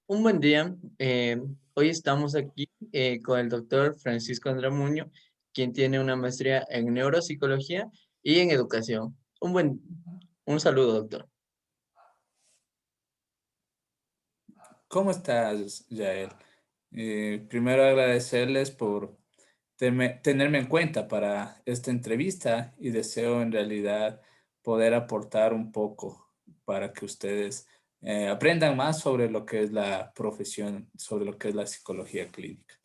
Un buen día. Hoy estamos aquí con el doctor Francisco Andramuño, quien tiene una maestría en neuropsicología y en educación. Un saludo, doctor. ¿Cómo estás, Yael? Primero agradecerles por tenerme en cuenta para esta entrevista y deseo en realidad poder aportar un poco para que ustedes aprendan más sobre lo que es la profesión, sobre lo que es la psicología clínica.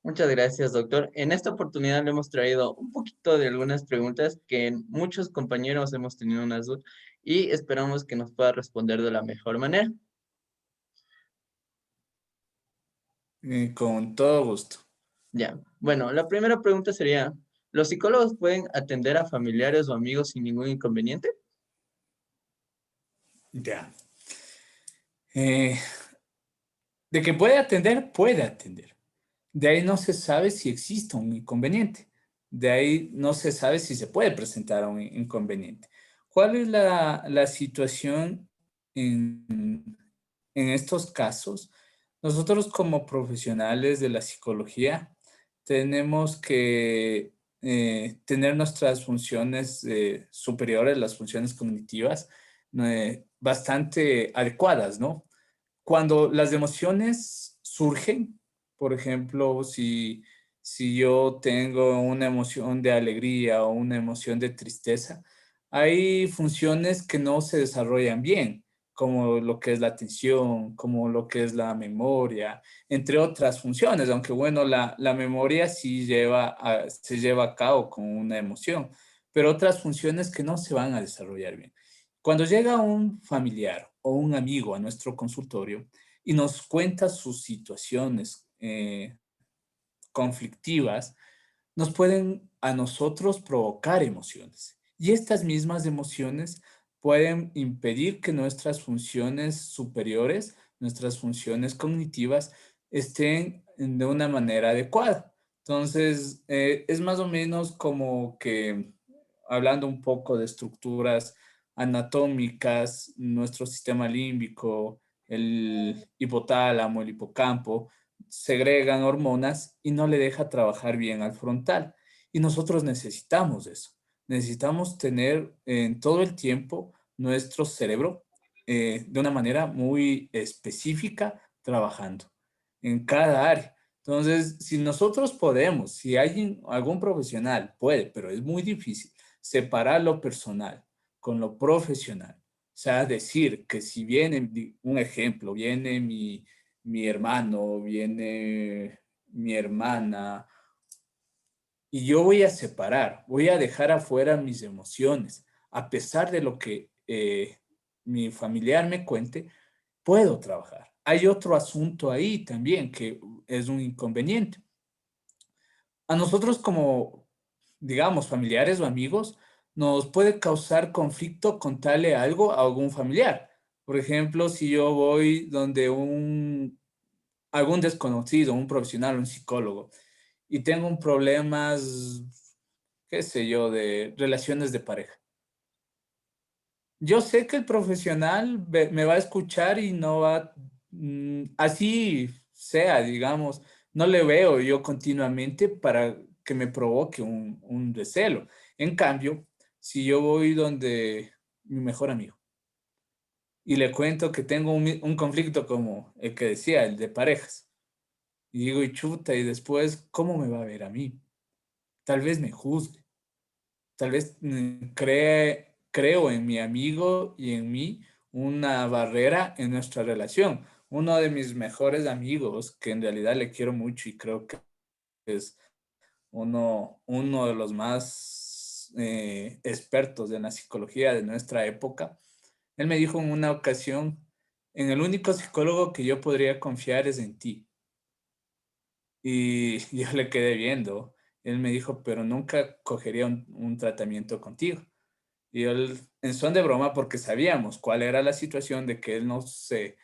Muchas gracias, doctor. En esta oportunidad le hemos traído un poquito de algunas preguntas que muchos compañeros hemos tenido unas dudas y esperamos que nos pueda responder de la mejor manera. Con todo gusto. Ya. Bueno, la primera pregunta sería, ¿los psicólogos pueden atender a familiares o amigos sin ningún inconveniente? Ya. Eh, de que puede atender, puede atender. De ahí no se sabe si existe un inconveniente. De ahí no se sabe si se puede presentar un inconveniente. ¿Cuál es la situación en estos casos? Nosotros como profesionales de la psicología tenemos que tener nuestras funciones superiores, las funciones cognitivas, bastante adecuadas, ¿no? Cuando las emociones surgen, por ejemplo, si yo tengo una emoción de alegría o una emoción de tristeza, hay funciones que no se desarrollan bien, como lo que es la atención, como lo que es la memoria, entre otras funciones, aunque bueno, la memoria sí se lleva a cabo con una emoción, pero otras funciones que no se van a desarrollar bien. Cuando llega un familiar o un amigo a nuestro consultorio y nos cuenta sus situaciones conflictivas, nos pueden a nosotros provocar emociones. Y estas mismas emociones pueden impedir que nuestras funciones superiores, nuestras funciones cognitivas, estén de una manera adecuada. Entonces, es más o menos como que, hablando un poco de estructuras anatómicas, nuestro sistema límbico, el hipotálamo, el hipocampo, segregan hormonas y no le deja trabajar bien al frontal. Y nosotros necesitamos eso. Necesitamos tener en todo el tiempo nuestro cerebro de una manera muy específica trabajando en cada área. Entonces, si nosotros podemos, si alguien, algún profesional puede, pero es muy difícil, separar lo personal con lo profesional. O sea, decir que si viene, un ejemplo, viene mi hermano, viene mi hermana, y yo voy a separar, voy a dejar afuera mis emociones, a pesar de lo que mi familiar me cuente, puedo trabajar. Hay otro asunto ahí también que es un inconveniente. A nosotros como, digamos, familiares o amigos, nos puede causar conflicto contarle algo a algún familiar. Por ejemplo, si yo voy donde algún desconocido, un profesional, un psicólogo, y tengo un problemas, qué sé yo, de relaciones de pareja. Yo sé que el profesional me va a escuchar y no va, así sea, digamos, no le veo yo continuamente para que me provoque un recelo. En cambio, si yo voy donde mi mejor amigo y le cuento que tengo un conflicto como el que decía, el de parejas, y digo, y chuta, y después, ¿cómo me va a ver a mí? Tal vez me juzgue, tal vez creo en mi amigo y en mí una barrera en nuestra relación. Uno de mis mejores amigos, que en realidad le quiero mucho y creo que es uno de los más expertos en la psicología de nuestra época, él me dijo en una ocasión, en el único psicólogo que yo podría confiar es en ti. Y yo le quedé viendo. Él me dijo, pero nunca cogería un tratamiento contigo. Y él, en son de broma, porque sabíamos cuál era la situación de que él no se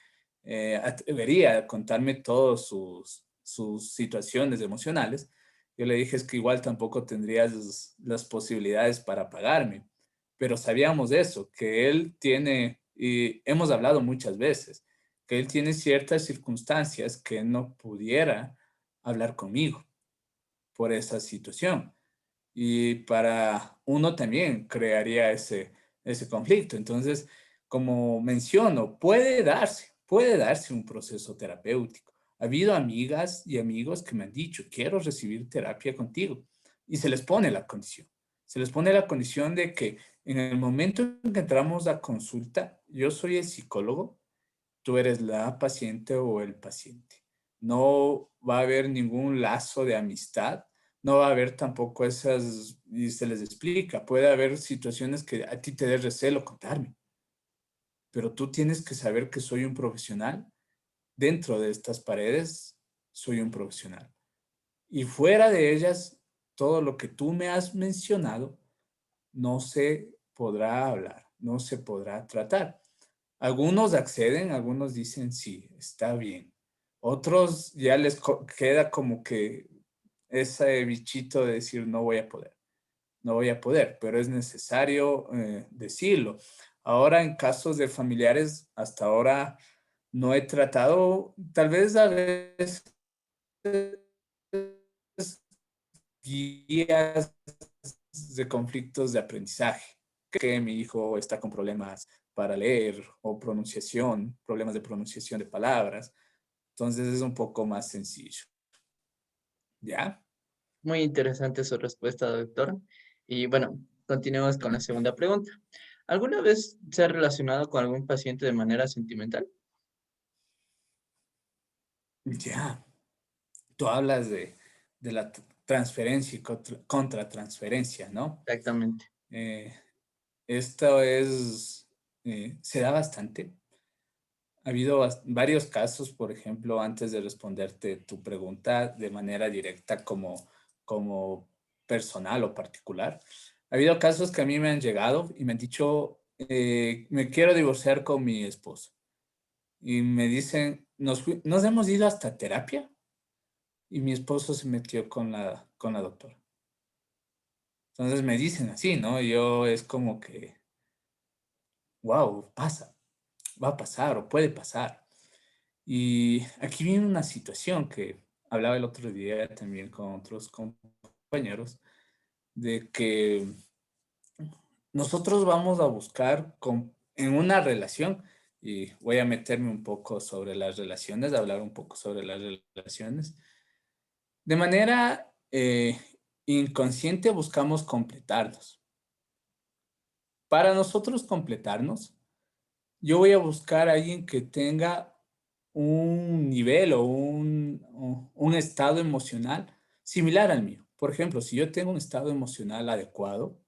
atrevería a contarme todas sus situaciones emocionales, yo le dije, es que igual tampoco tendrías las posibilidades para pagarme. Pero sabíamos eso, que él tiene, y hemos hablado muchas veces, que él tiene ciertas circunstancias que él no pudiera hablar conmigo por esa situación. Y para uno también crearía ese conflicto. Entonces, como menciono, puede darse un proceso terapéutico. Ha habido amigas y amigos que me han dicho, quiero recibir terapia contigo. Y se les pone la condición. Se les pone la condición de que en el momento en que entramos a consulta, yo soy el psicólogo, tú eres la paciente o el paciente. No va a haber ningún lazo de amistad, no va a haber tampoco esas, y se les explica, puede haber situaciones que a ti te dé recelo contarme, pero tú tienes que saber que soy un profesional. Dentro de estas paredes, soy un profesional. Y fuera de ellas, todo lo que tú me has mencionado no se podrá hablar, no se podrá tratar. Algunos acceden, algunos dicen sí, está bien. Otros ya les queda como que ese bichito de decir no voy a poder, no voy a poder, pero es necesario decirlo. Ahora en casos de familiares, hasta ahora no he tratado, tal vez a veces guías de conflictos de aprendizaje, que mi hijo está con problemas para leer o pronunciación, problemas de pronunciación de palabras. Entonces es un poco más sencillo. ¿Ya? Muy interesante su respuesta, doctor. Y bueno, continuemos con la segunda pregunta. ¿Alguna vez se ha relacionado con algún paciente de manera sentimental? Ya. Tú hablas de la transferencia y contratransferencia, ¿no? Exactamente. Eh, esto se da bastante. Ha habido varios casos, por ejemplo, antes de responderte tu pregunta de manera directa como personal o particular. Ha habido casos que a mí me han llegado y me han dicho, me quiero divorciar con mi esposo. Y me dicen, nos hemos ido hasta terapia y mi esposo se metió con la doctora. Entonces me dicen así, ¿no? Yo es como que, wow, pasa, va a pasar o puede pasar. Y aquí viene una situación que hablaba el otro día también con otros compañeros, de que nosotros vamos a buscar en una relación, y voy a meterme un poco sobre las relaciones, hablar un poco sobre las relaciones, de manera inconsciente buscamos completarnos. Para nosotros completarnos, yo voy a buscar a alguien que tenga un nivel o un estado emocional similar al mío. Por ejemplo, si yo tengo un estado emocional adecuado,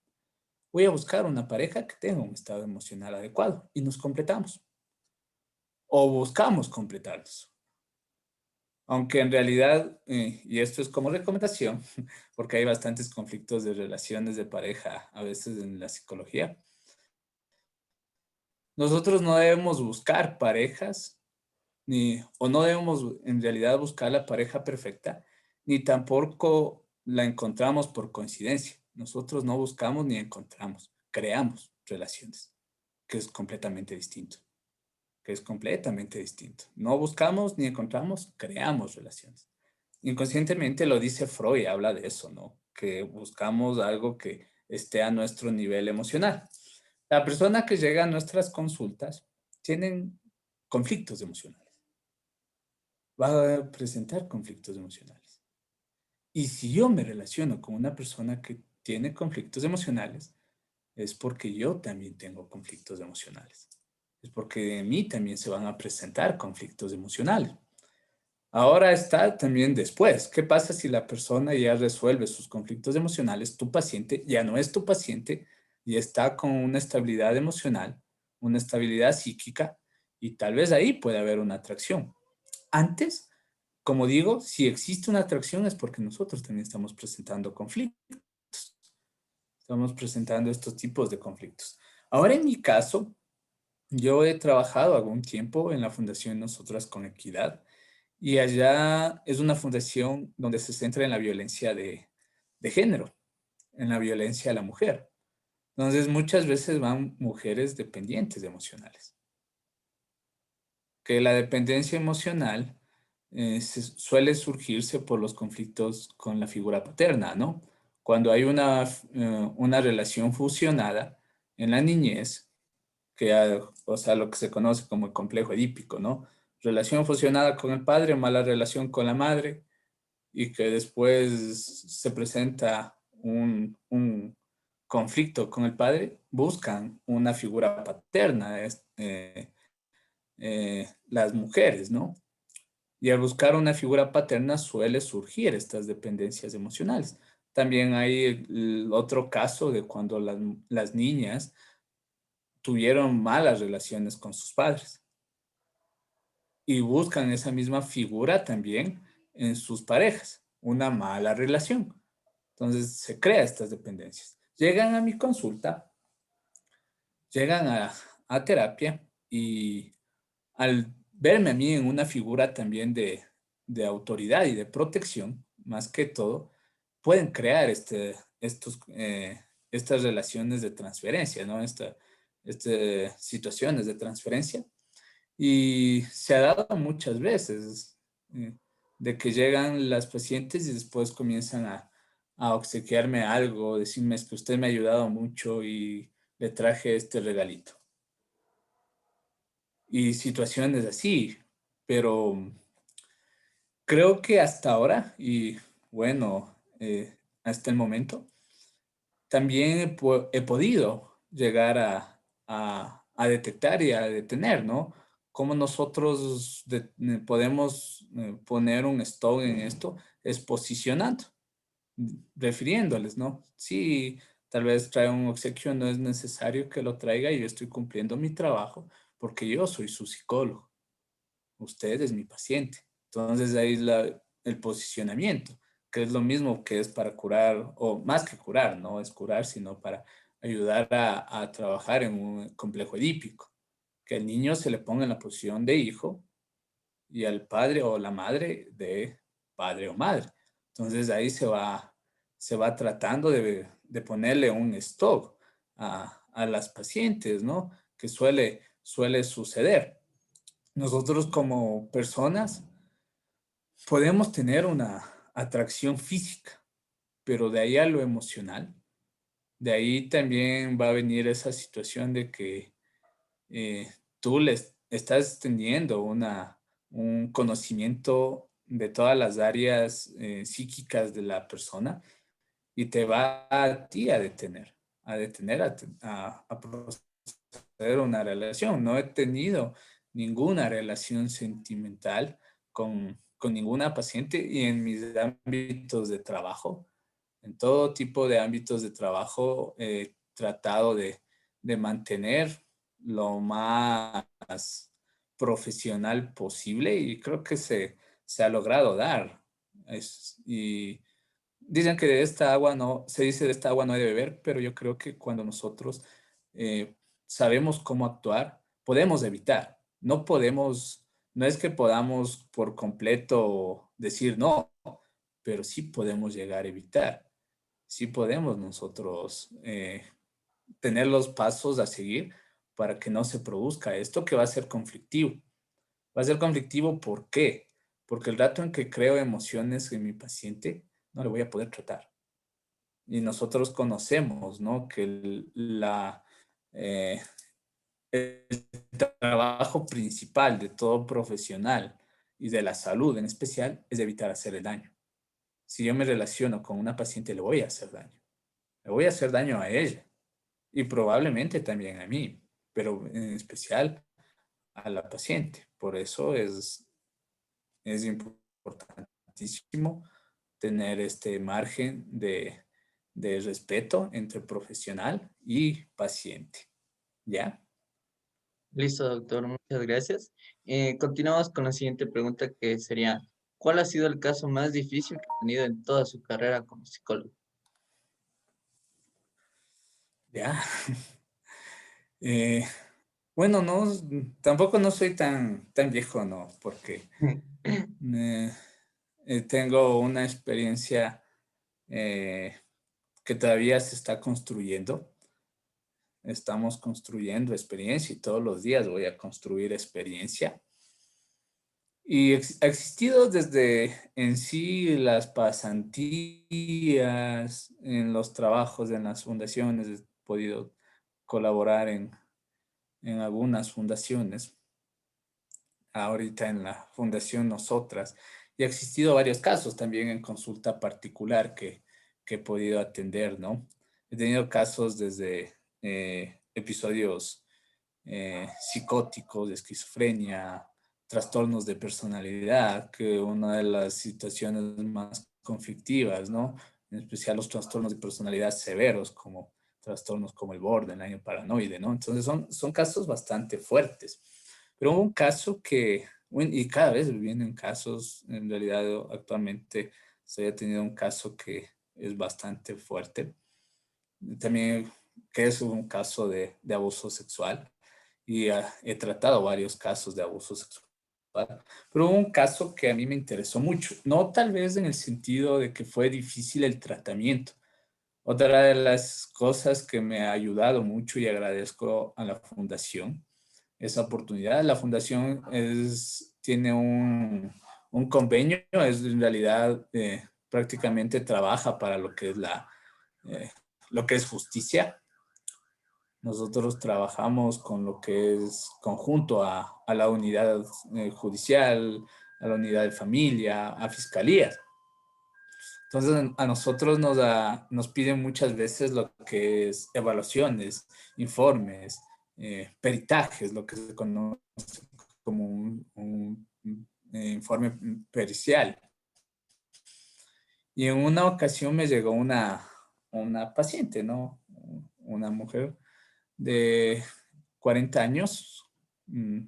voy a buscar una pareja que tenga un estado emocional adecuado y nos completamos o buscamos completarnos. Aunque en realidad, y esto es como recomendación, porque hay bastantes conflictos de relaciones de pareja a veces en la psicología, nosotros no debemos buscar parejas o no debemos en realidad buscar la pareja perfecta, ni tampoco la encontramos por coincidencia. Nosotros no buscamos ni encontramos, creamos relaciones, que es completamente distinto, que es completamente distinto. No buscamos ni encontramos, creamos relaciones. Inconscientemente lo dice Freud, habla de eso, ¿no? Que buscamos algo que esté a nuestro nivel emocional. La persona que llega a nuestras consultas tienen conflictos emocionales, va a presentar conflictos emocionales. Y si yo me relaciono con una persona que tiene conflictos emocionales, es porque yo también tengo conflictos emocionales. Es porque en mí también se van a presentar conflictos emocionales. Ahora está también después. ¿Qué pasa si la persona ya resuelve sus conflictos emocionales? Tu paciente ya no es tu paciente y está con una estabilidad emocional, una estabilidad psíquica y tal vez ahí puede haber una atracción. Antes, como digo, si existe una atracción es porque nosotros también estamos presentando conflictos, estamos presentando estos tipos de conflictos. Ahora, en mi caso, yo he trabajado algún tiempo en la Fundación Nosotras con Equidad y allá es una fundación donde se centra en la violencia de género, en la violencia a la mujer. Entonces, muchas veces van mujeres dependientes emocionales. que la dependencia emocional suele surgirse por los conflictos con la figura paterna, ¿no? Cuando hay una relación fusionada en la niñez, o sea, lo que se conoce como el complejo edípico, ¿no? Relación fusionada con el padre, mala relación con la madre, y que después se presenta un conflicto con el padre, buscan una figura paterna, las mujeres, ¿no? Y al buscar una figura paterna suele surgir estas dependencias emocionales. También hay el otro caso de cuando las niñas tuvieron malas relaciones con sus padres y buscan esa misma figura también en sus parejas, una mala relación. Entonces se crea estas dependencias. Llegan a mi consulta, llegan a terapia y al verme a mí en una figura también de autoridad y de protección, más que todo, pueden crear estas relaciones de transferencia, ¿no? Situaciones de transferencia. Y se ha dado muchas veces eh, de que llegan las pacientes y después comienzan a obsequiarme algo, decirme es que usted me ha ayudado mucho y le traje este regalito. Y situaciones así, pero creo que hasta ahora, y bueno, hasta el momento, también he podido llegar a detectar y a detener, ¿no? Cómo nosotros podemos poner un stop en esto, es posicionando, refiriéndoles, ¿no? Sí, tal vez trae un obsequio, no es necesario que lo traiga y yo estoy cumpliendo mi trabajo porque yo soy su psicólogo, usted es mi paciente. Entonces ahí es el posicionamiento, que es lo mismo que es para curar, o más que curar, no es curar, sino para ayudar a trabajar en un complejo edípico, que el niño se le ponga en la posición de hijo y al padre o la madre de padre o madre. Entonces ahí se va tratando de ponerle un stop a las pacientes, ¿no? Que suele suceder. Nosotros como personas podemos tener una atracción física, pero de ahí a lo emocional, de ahí también va a venir esa situación de que eh, tú les estás teniendo un conocimiento de todas las áreas psíquicas de la persona y te va a ti a proceder a una relación. No he tenido ninguna relación sentimental con ninguna paciente y en mis ámbitos de trabajo, en todo tipo de ámbitos de trabajo, he tratado de mantener lo más profesional posible y creo que se ha logrado dar. Y dicen que de esta agua no, se dice de esta agua no hay de beber, pero yo creo que cuando nosotros eh, sabemos cómo actuar, podemos evitar. No es que podamos por completo decir no, pero sí podemos llegar a evitar. Sí podemos nosotros tener los pasos a seguir para que no se produzca esto que va a ser conflictivo. Va a ser conflictivo, ¿por qué? Porque el rato en que creo emociones en mi paciente, no le voy a poder tratar. Y nosotros conocemos, ¿no? Que eh, el trabajo principal de todo profesional y de la salud en especial es evitar hacer el daño. Si yo me relaciono con una paciente, le voy a hacer daño. Le voy a hacer daño a ella y probablemente también a mí, pero en especial a la paciente. Por eso es importantísimo tener este margen de respeto entre profesional y paciente. ¿Ya? Listo, doctor, muchas gracias. Continuamos con la siguiente pregunta que sería, ¿cuál ha sido el caso más difícil que ha tenido en toda su carrera como psicólogo? ¿Ya? Eh, bueno, no, tampoco no soy tan viejo, no, porque eh, tengo una experiencia eh, que todavía se está construyendo. Estamos construyendo experiencia y todos los días voy a construir experiencia. Y ha existido desde en sí las pasantías, en los trabajos en las fundaciones, he podido colaborar en algunas fundaciones, ahorita en la Fundación Nosotras, y ha existido varios casos también en consulta particular que he podido atender, ¿no? He tenido casos desde episodios psicóticos, de esquizofrenia, trastornos de personalidad, que una de las situaciones más conflictivas, ¿no? En especial los trastornos de personalidad severos, como trastornos como el borderline, el paranoide, ¿no? Entonces son casos bastante fuertes. Pero hubo un caso que, bueno, y cada vez vienen casos, en realidad actualmente se ha tenido un caso que es bastante fuerte. También que es un caso de abuso sexual y he tratado varios casos de abuso sexual, pero hubo un caso que a mí me interesó mucho, no tal vez en el sentido de que fue difícil el tratamiento. Otra de las cosas que me ha ayudado mucho y agradezco a la fundación esa oportunidad. La fundación tiene un convenio, es en realidad prácticamente trabaja para eh, lo que es justicia. Nosotros trabajamos con lo que es conjunto a la unidad judicial, a la unidad de familia, a fiscalías. Entonces, a nosotros nos piden muchas veces lo que es evaluaciones, informes, peritajes, lo que se conoce como un informe pericial. Y en una ocasión me llegó una paciente, ¿no? Una mujer de 40 años, mm,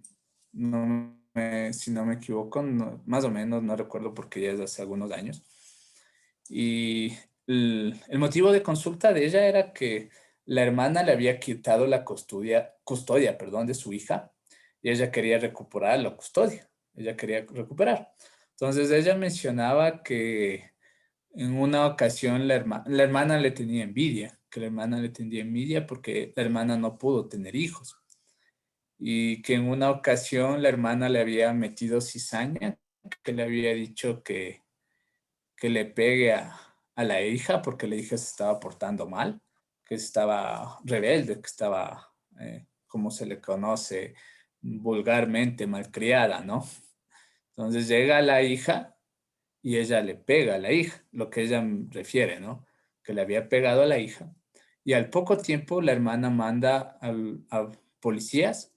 si no me equivoco, más o menos, no recuerdo porque ya es de hace algunos años. Y el motivo de consulta de ella era que la hermana le había quitado la custodia, perdón, de su hija y ella quería recuperar la custodia, ella quería recuperar. Entonces ella mencionaba que en una ocasión la hermana le tenía envidia, que la hermana le tenía envidia porque la hermana no pudo tener hijos y que en una ocasión la hermana le había metido cizaña, que le había dicho que le pegue a la hija porque la hija se estaba portando mal, que estaba rebelde, que estaba, como se le conoce vulgarmente, malcriada, ¿no? Entonces llega la hija y ella le pega a la hija, lo que ella refiere, ¿no? Que le había pegado a la hija. Y al poco tiempo la hermana manda a policías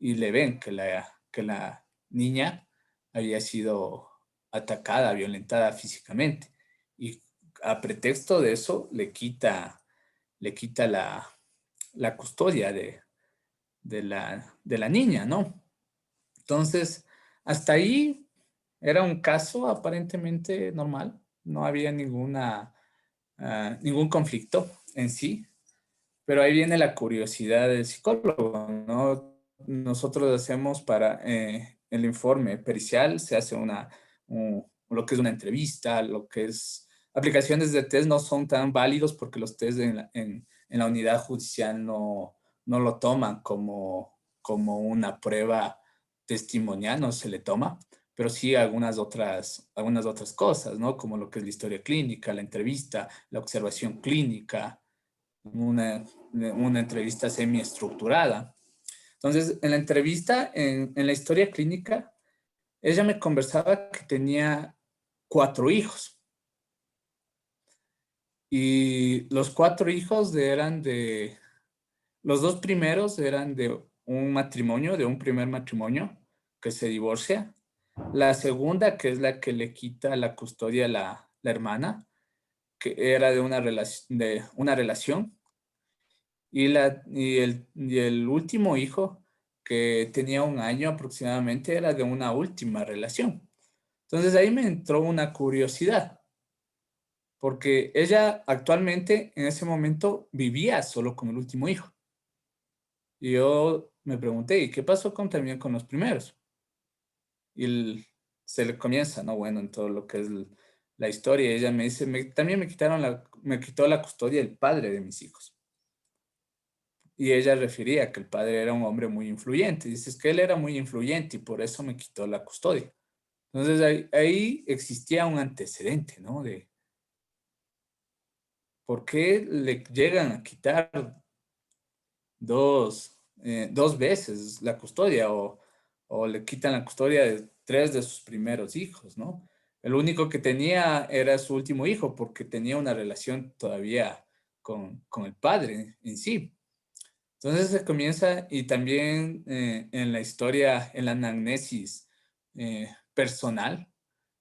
y le ven que la niña había sido atacada, violentada físicamente. Y a pretexto de eso le quita la custodia de la niña, ¿no? Entonces, hasta ahí era un caso aparentemente normal, no había ningún conflicto en sí, pero ahí viene la curiosidad del psicólogo, ¿no? Nosotros hacemos para el informe pericial, se hace lo que es una entrevista, lo que es aplicaciones de test no son tan válidos porque los test en la unidad judicial no lo toman como una prueba testimonial, no se le toma, pero sí algunas otras cosas, ¿no? Como lo que es la historia clínica, la entrevista, la observación clínica, una entrevista semiestructurada. Entonces, en la entrevista, en la historia clínica, ella me conversaba que tenía 4 hijos. Y los 4 hijos los 2 primeros eran de un matrimonio, de un primer matrimonio que se divorcia. La segunda, que es la que le quita la custodia a la hermana, que era de una relación. Y el último hijo, que tenía un año aproximadamente, era de una última relación. Entonces ahí me entró una curiosidad, porque ella actualmente en ese momento vivía solo con el último hijo. Y yo me pregunté, ¿y qué pasó también con los primeros? Y se le comienza, ¿no? Bueno, en todo lo que es la historia, ella me dice, también me quitó la custodia el padre de mis hijos. Y ella refería que el padre era un hombre muy influyente. Dices que él era muy influyente y por eso me quitó la custodia. Entonces ahí existía un antecedente, ¿no? De por qué le llegan a quitar dos veces la custodia o le quitan la custodia de tres de sus primeros hijos, ¿no? El único que tenía era su último hijo porque tenía una relación todavía con el padre en sí. Entonces se comienza y también en la historia, en la anamnesis personal,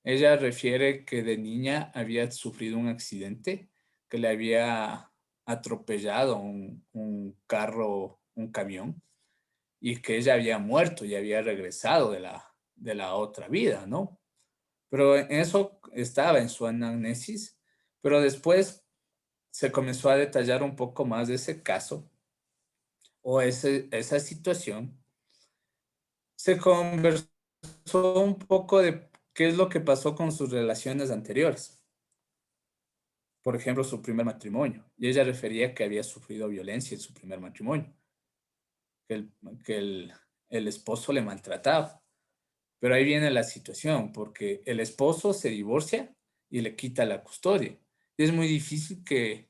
ella refiere que de niña había sufrido un accidente que le había atropellado un carro, un camión, y que ella había muerto y había regresado de la otra vida, ¿no? Pero eso estaba en su anamnesis, pero después se comenzó a detallar un poco más de ese caso o esa situación. Se conversó un poco de qué es lo que pasó con sus relaciones anteriores. Por ejemplo, su primer matrimonio. Y ella refería que había sufrido violencia en su primer matrimonio, que el esposo le maltrataba. Pero ahí viene la situación, porque el esposo se divorcia y le quita la custodia. Y es muy difícil que,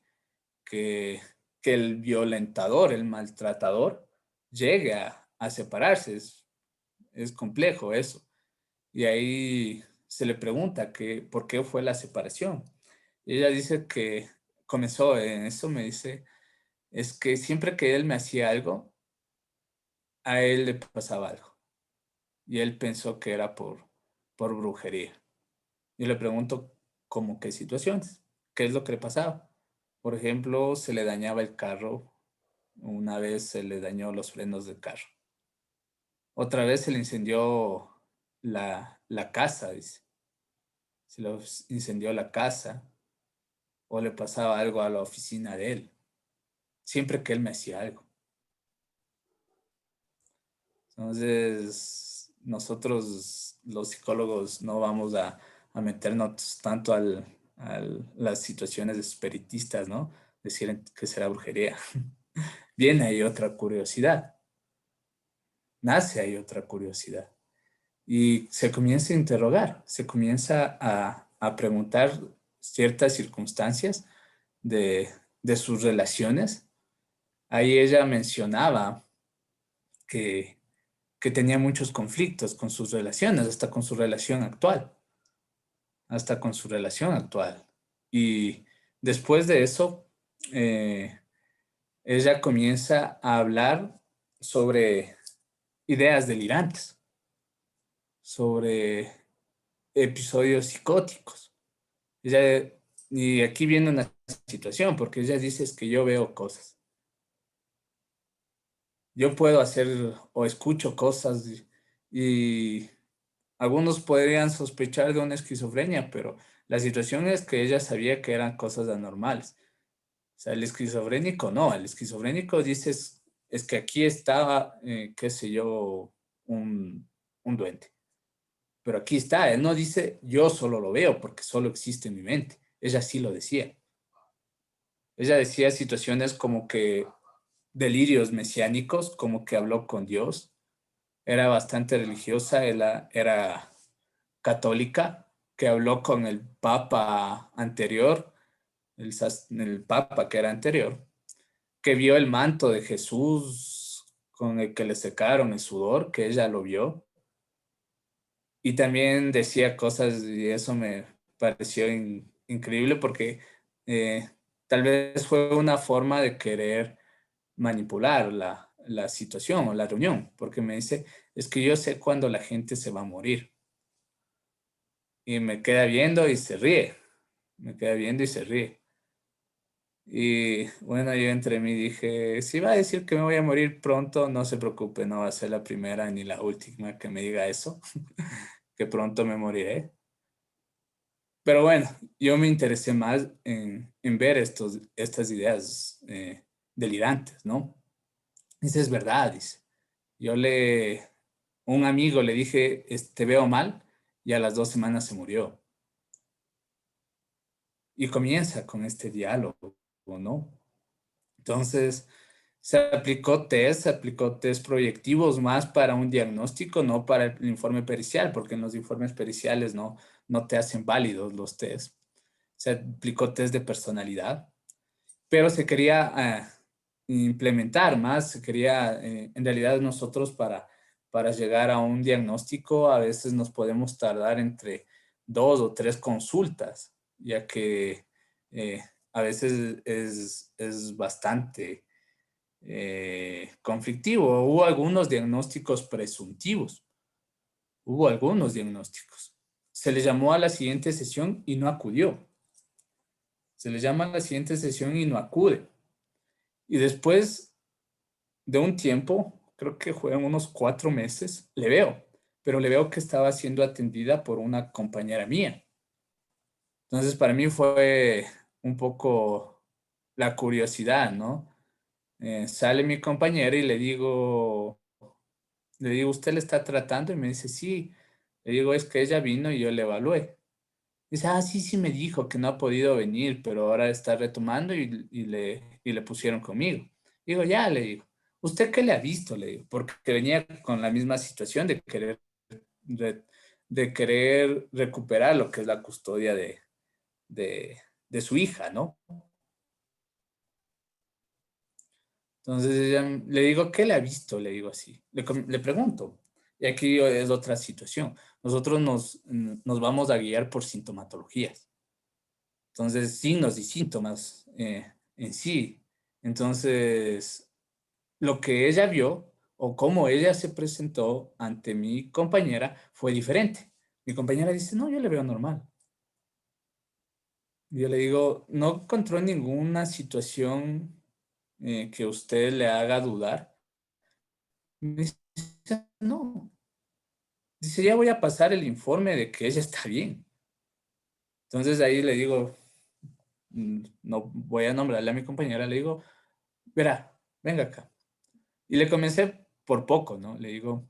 que el violentador, el maltratador, llegue a separarse. Es complejo eso. Y ahí se le pregunta por qué fue la separación. Y ella dice que comenzó en eso, me dice, es que siempre que él me hacía algo, a él le pasaba algo. Y él pensó que era por brujería. Y le pregunto, ¿cómo qué situaciones? ¿Qué es lo que le pasaba? Por ejemplo, se le dañaba el carro. Una vez se le dañó los frenos del carro. Otra vez se le incendió la casa, dice. Se le incendió la casa o le pasaba algo a la oficina de él, siempre que él me hacía algo. Entonces, nosotros los psicólogos no vamos a meternos tanto a las situaciones espiritistas, ¿no? Decir que será brujería. Viene ahí otra curiosidad, nace ahí otra curiosidad. Y se comienza a interrogar, se comienza a preguntar ciertas circunstancias de sus relaciones. Ahí ella mencionaba que, que tenía muchos conflictos con sus relaciones, hasta con su relación actual, hasta con su relación actual. Y después de eso, eh, ella comienza a hablar sobre ideas delirantes, sobre episodios psicóticos. Ella, y aquí viene una situación, porque ella dice es que yo veo cosas. Yo puedo hacer o escucho cosas y algunos podrían sospechar de una esquizofrenia, pero la situación es que ella sabía que eran cosas anormales. O sea, el esquizofrénico no, el esquizofrénico dice es que aquí estaba, qué sé yo, un duende. Pero aquí está, él no dice yo solo lo veo porque solo existe en mi mente. Ella sí lo decía. Ella decía situaciones como que delirios mesiánicos, como que habló con Dios. Era bastante religiosa, era católica, que habló con el papa anterior, el papa que era anterior, que vio el manto de Jesús con el que le secaron el sudor, que ella lo vio. Y también decía cosas y eso me pareció increíble porque eh, tal vez fue una forma de querer manipular la situación o la reunión, porque me dice, es que yo sé cuándo la gente se va a morir. Y me queda viendo y se ríe, me queda viendo y se ríe. Y bueno, yo entre mí dije, si va a decir que me voy a morir pronto, no se preocupe, no va a ser la primera ni la última que me diga eso, que pronto me moriré. Pero bueno, yo me interesé más en ver estas ideas delirantes, ¿no? Dice, es verdad, dice. Yo un amigo le dije, te veo mal, y a las 2 semanas se murió. Y comienza con este diálogo, ¿no? Entonces, se aplicó test proyectivos más para un diagnóstico, no para el informe pericial, porque en los informes periciales no te hacen válidos los test. Se aplicó test de personalidad, pero se quería implementar más, se quería, en realidad nosotros para llegar a un diagnóstico a veces nos podemos tardar entre 2 o 3 consultas, ya que a veces es bastante conflictivo. Hubo algunos diagnósticos presuntivos, hubo algunos diagnósticos. Se le llamó a la siguiente sesión y no acudió. Se le llama a la siguiente sesión y no acude. Y después de un tiempo, creo que fueron unos 4 meses, le veo, pero le veo que estaba siendo atendida por una compañera mía. Entonces, para mí fue un poco la curiosidad, ¿no? Sale mi compañera y le digo, ¿usted le está tratando? Y me dice, sí. Le digo, es que ella vino y yo le evalué. Dice, sí, sí me dijo que no ha podido venir, pero ahora está retomando y le pusieron conmigo. Digo, ya, le digo, ¿usted qué le ha visto? Le digo, porque venía con la misma situación re- de querer recuperar lo que es la custodia de, de su hija, ¿no? Entonces le digo, ¿qué le ha visto? Le digo así. Le pregunto. Y aquí es otra situación. Nosotros nos vamos a guiar por sintomatologías. Entonces, signos y síntomas en sí. Entonces, lo que ella vio o cómo ella se presentó ante mi compañera fue diferente. Mi compañera dice, no, yo le veo normal. Yo le digo, ¿no encontró ninguna situación que usted le haga dudar? Me dice, no. Dice, ya voy a pasar el informe de que ella está bien. Entonces ahí le digo, no voy a nombrarle a mi compañera, le digo, verá, venga acá. Y le comencé por poco, ¿no? Le digo,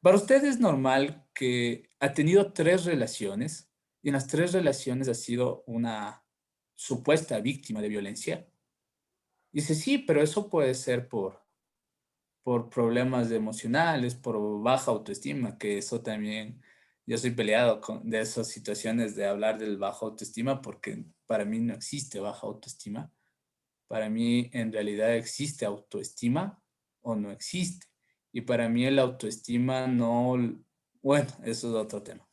para usted es normal que ha tenido 3 relaciones y en las 3 relaciones ha sido una supuesta víctima de violencia. Y dice, sí, pero eso puede ser por problemas emocionales, por baja autoestima, que eso también, yo soy peleado de esas situaciones de hablar del baja autoestima porque para mí no existe baja autoestima. Para mí en realidad existe autoestima o no existe. Y para mí el autoestima no, bueno, eso es otro tema.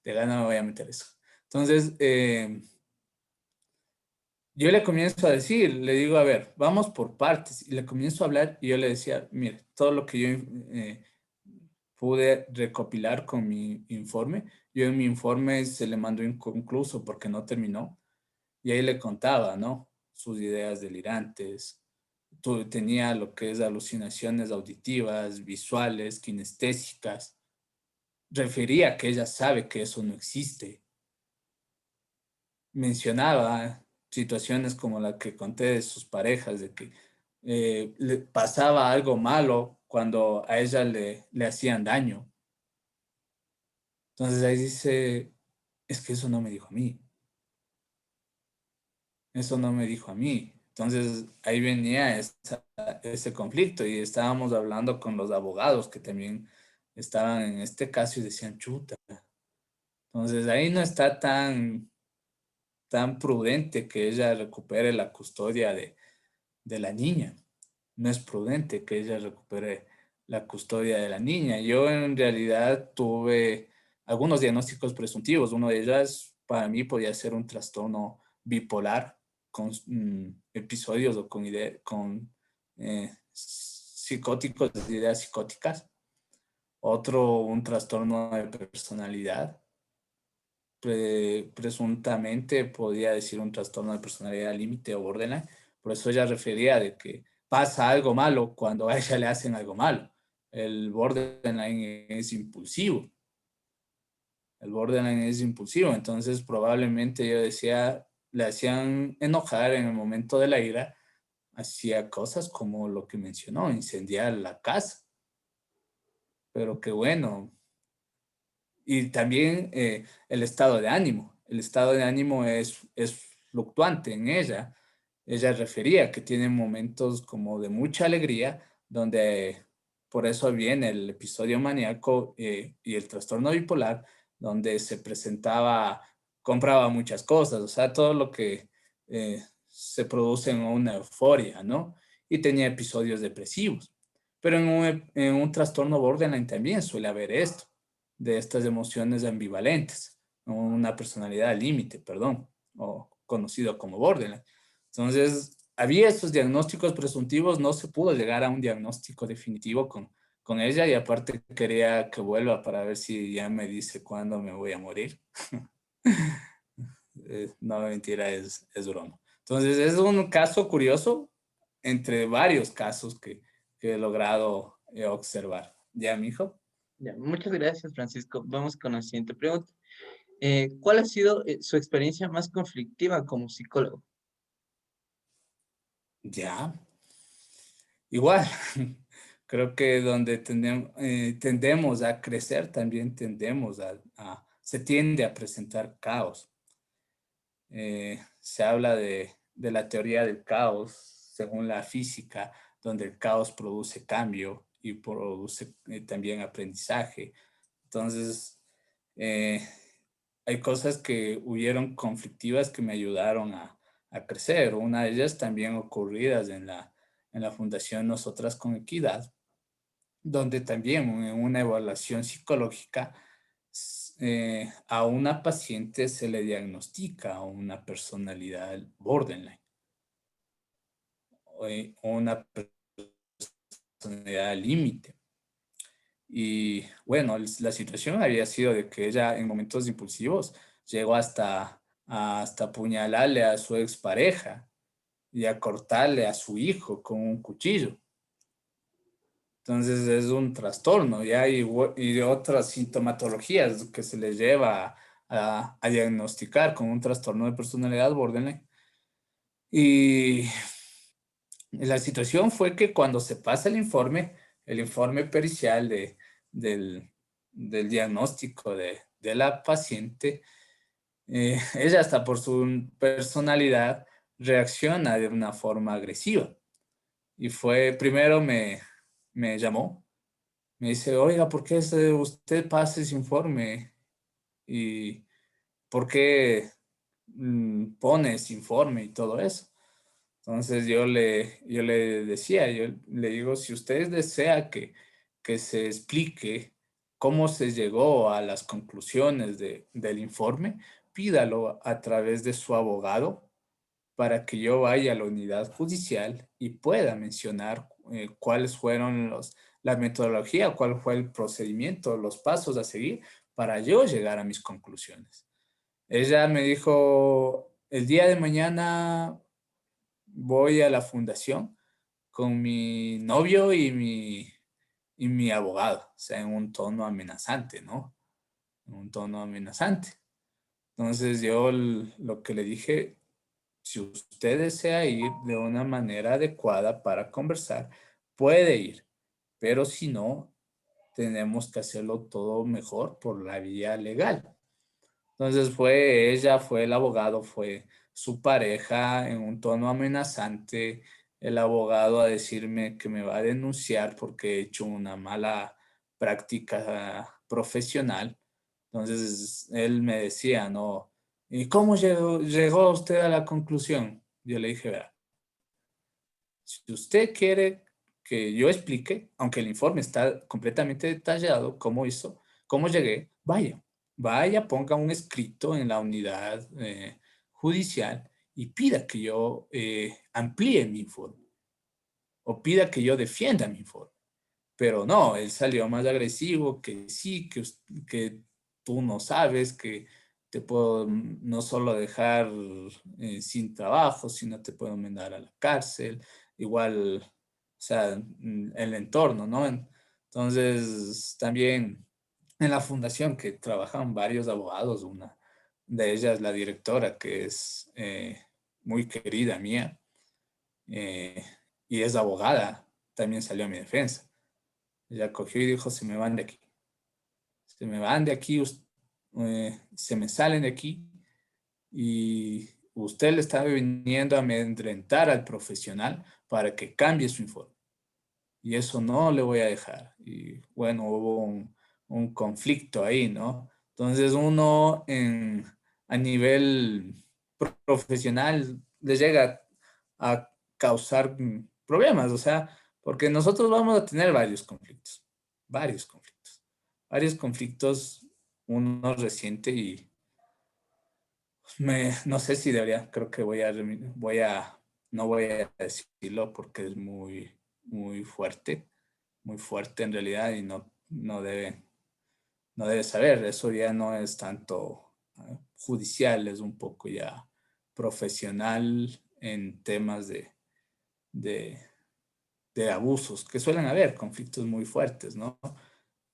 De gana me voy a meter eso. Entonces, yo le comienzo a decir, le digo, a ver, vamos por partes. Y le comienzo a hablar y yo le decía, mire, todo lo que yo pude recopilar con mi informe, yo en mi informe se le mandó inconcluso porque no terminó. Y ahí le contaba, ¿no? Sus ideas delirantes. Tenía lo que es alucinaciones auditivas, visuales, kinestésicas. Refería que ella sabe que eso no existe. Mencionaba situaciones como la que conté de sus parejas, de que le pasaba algo malo cuando a ella le hacían daño. Entonces ahí dice, es que eso no me dijo a mí. Eso no me dijo a mí. Entonces ahí venía ese conflicto y estábamos hablando con los abogados que también estaban en este caso y decían, chuta. Entonces ahí no está tan prudente que ella recupere la custodia de la niña. No es prudente que ella recupere la custodia de la niña. Yo en realidad tuve algunos diagnósticos presuntivos. Uno de ellos para mí podía ser un trastorno bipolar con episodios o con psicóticos, de ideas psicóticas. Otro, un trastorno de personalidad. Presuntamente podía decir un trastorno de personalidad límite o borderline. Por eso ella refería de que pasa algo malo cuando a ella le hacen algo malo. El borderline es impulsivo. El borderline es impulsivo. Entonces probablemente yo decía, le hacían enojar en el momento de la ira, hacía cosas como lo que mencionó, incendiar la casa. Pero qué bueno. Y también el estado de ánimo. El estado de ánimo es fluctuante en ella. ella refería que tiene momentos como de mucha alegría, donde por eso viene el episodio maníaco y el trastorno bipolar, donde se presentaba, compraba muchas cosas, o sea, todo lo que se produce en una euforia, ¿no? Y tenía episodios depresivos. Pero en un trastorno borderline también suele haber esto, de estas emociones ambivalentes, una personalidad límite, perdón, o conocido como borderline. Entonces, había estos diagnósticos presuntivos, no se pudo llegar a un diagnóstico definitivo con ella y aparte quería que vuelva para ver si ya me dice cuándo me voy a morir. No, mentira, es broma. Entonces, es un caso curioso entre varios casos que he logrado observar. ¿Ya, mijo? Ya, muchas gracias, Francisco. Vamos con la siguiente pregunta. ¿Cuál ha sido su experiencia más conflictiva como psicólogo? Ya. Igual, creo que donde tendemos a crecer, también se tiende a presentar caos. Se habla de la teoría del caos, según la física, donde el caos produce cambio y produce también aprendizaje. Entonces, eh, hay cosas que hubieron conflictivas que me ayudaron a crecer. Una de ellas también ocurridas en la Fundación Nosotras con Equidad, donde también en una evaluación psicológica a una paciente se le diagnostica una personalidad borderline o una personalidad límite. Y bueno, la situación había sido de que ella en momentos impulsivos llegó hasta apuñalarle a su expareja y a cortarle a su hijo con un cuchillo. Entonces es un trastorno, ¿ya? Y de otras sintomatologías que se le lleva a diagnosticar con un trastorno de personalidad borderline. Y la situación fue que cuando se pasa el informe pericial del, del diagnóstico de la paciente, ella hasta por su personalidad reacciona de una forma agresiva. Y primero me llamó. Me dice, oiga, ¿por qué usted pasa ese informe? ¿Y por qué pone ese informe y todo eso? Entonces yo le decía, yo le digo, si usted desea que se explique cómo se llegó a las conclusiones del informe, pídalo a través de su abogado para que yo vaya a la unidad judicial y pueda mencionar cuáles fueron la metodología, cuál fue el procedimiento, los pasos a seguir para yo llegar a mis conclusiones. Ella me dijo, el día de mañana voy a la fundación con mi novio y mi abogado, o sea, en un tono amenazante, ¿no? En un tono amenazante. Entonces yo lo que le dije, si usted desea ir de una manera adecuada para conversar, puede ir, pero si no, tenemos que hacerlo todo mejor por la vía legal. Entonces fue ella, fue el abogado, fue su pareja en un tono amenazante, el abogado a decirme que me va a denunciar porque he hecho una mala práctica profesional. Entonces él me decía, no, ¿y cómo llegó usted a la conclusión? Yo le dije, vea, si usted quiere que yo explique, aunque el informe está completamente detallado, cómo hizo, cómo llegué, vaya, ponga un escrito en la unidad judicial y pida que yo amplíe mi informe o pida que yo defienda mi informe. Pero no, él salió más agresivo, que sí, que tú no sabes, que te puedo no solo dejar sin trabajo, sino te puedo mandar a la cárcel, igual, o sea, el entorno, ¿no? Entonces, también en la fundación que trabajan varios abogados, una de ellas la directora, que es muy querida mía, eh, y es abogada, también salió a mi defensa. Ella cogió y dijo, se me van de aquí. Se me van de aquí, se me salen de aquí. Y usted le está viniendo a amedrentar al profesional para que cambie su informe. Y eso no le voy a dejar. Y bueno, hubo un conflicto ahí, ¿no? Entonces uno a nivel profesional le llega a causar problemas, o sea, porque nosotros vamos a tener varios conflictos, varios conflictos, uno reciente y no sé si debería, creo que no voy a decirlo porque es muy fuerte en realidad y no debe saber. Eso ya no es tanto judicial, es un poco ya profesional en temas de, de abusos, que suelen haber conflictos muy fuertes, ¿no?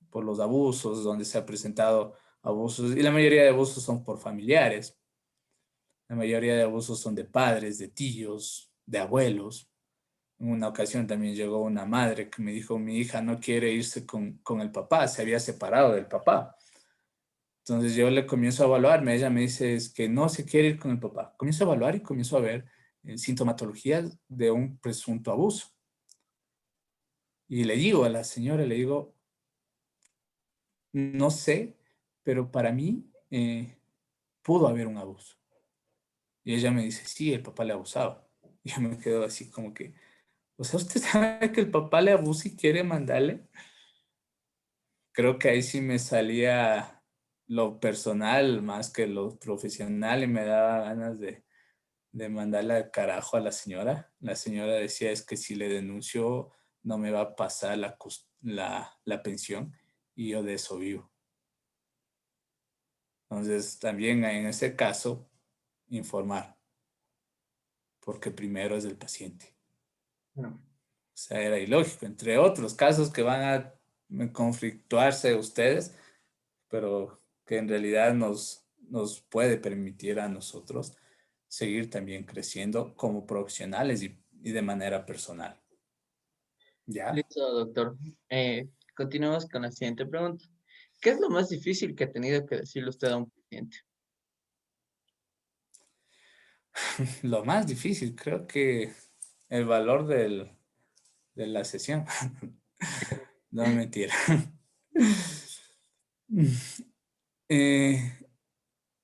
Por los abusos, donde se ha presentado abusos, y la mayoría de abusos son por familiares, la mayoría de abusos son de padres, de tíos, de abuelos. En una ocasión también llegó una madre que me dijo, mi hija no quiere irse con el papá, se había separado del papá. Entonces yo le comienzo a evaluarme, ella me dice es que no se quiere ir con el papá. Comienzo a evaluar y comienzo a ver sintomatologías de un presunto abuso. Y le digo a la señora, le digo, no sé, pero para mí pudo haber un abuso. Y ella me dice, sí, el papá le abusaba. Y yo me quedo así como que, o sea, ¿usted sabe que el papá le abusa y quiere mandarle? Creo que ahí sí me salía lo personal más que lo profesional y me daba ganas de mandarle al carajo a la señora. La señora decía, es que si le denuncio no me va a pasar la pensión y yo de eso vivo. Entonces, también en ese caso, informar, porque primero es el paciente. No. O sea, era ilógico, entre otros casos que van a conflictuarse ustedes, pero que en realidad nos puede permitir a nosotros seguir también creciendo como profesionales y de manera personal. ¿Ya? Listo, doctor. Continuamos con la siguiente pregunta. ¿Qué es lo más difícil que ha tenido que decirle usted a un paciente? Lo más difícil, creo que el valor de la sesión. No es mentira. Eh,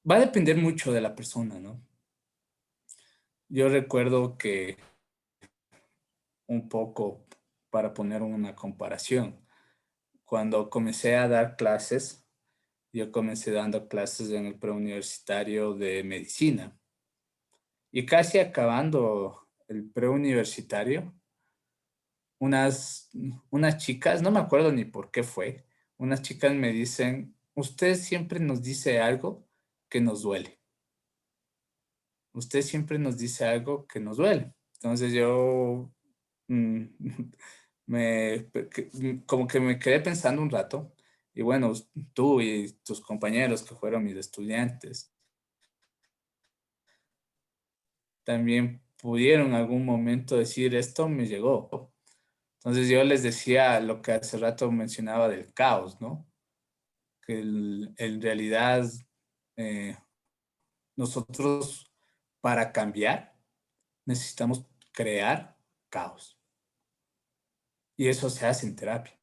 Va a depender mucho de la persona, ¿no? Yo recuerdo que un poco para poner una comparación, cuando comencé a dar clases, yo comencé dando clases en el preuniversitario de medicina y casi acabando el preuniversitario, unas, unas chicas, no me acuerdo ni por qué fue, unas chicas me dicen, usted siempre nos dice algo que nos duele. Usted siempre nos dice algo que nos duele. Entonces yo mm, como que me quedé pensando un rato y bueno, tú y tus compañeros que fueron mis estudiantes también pudieron en algún momento decir esto me llegó. Entonces yo les decía lo que hace rato mencionaba del caos, ¿no? Que en realidad eh, nosotros para cambiar necesitamos crear caos. Y eso se hace en terapia.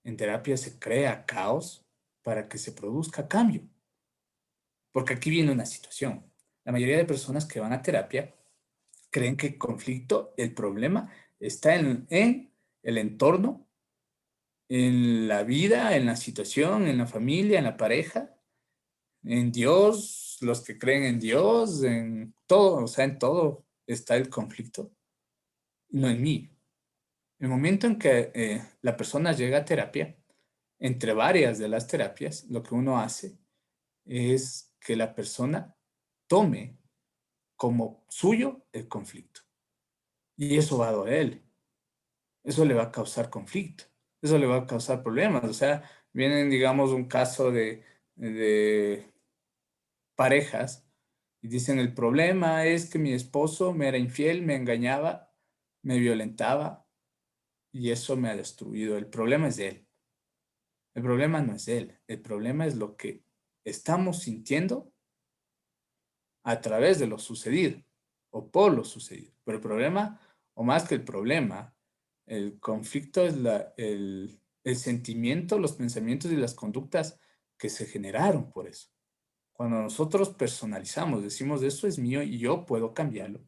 En terapia se crea caos para que se produzca cambio. Porque aquí viene una situación. La mayoría de personas que van a terapia creen que el conflicto, el problema, está en el entorno, en la vida, en la situación, en la familia, en la pareja, en Dios, los que creen en Dios, en todo, o sea, en todo está el conflicto, y no en mí. El momento en que la persona llega a terapia, entre varias de las terapias, lo que uno hace es que la persona tome como suyo el conflicto. Y eso va a doler, eso le va a causar conflicto, eso le va a causar problemas. O sea, vienen, digamos, un caso de parejas y dicen, el problema es que mi esposo me era infiel, me engañaba, me violentaba y eso me ha destruido. El problema es de él. El problema no es él, el problema es lo que estamos sintiendo a través de lo sucedido o por lo sucedido. Pero el problema, o más que el problema, el conflicto es el sentimiento, los pensamientos y las conductas que se generaron por eso. Cuando nosotros personalizamos, decimos, esto es mío y yo puedo cambiarlo.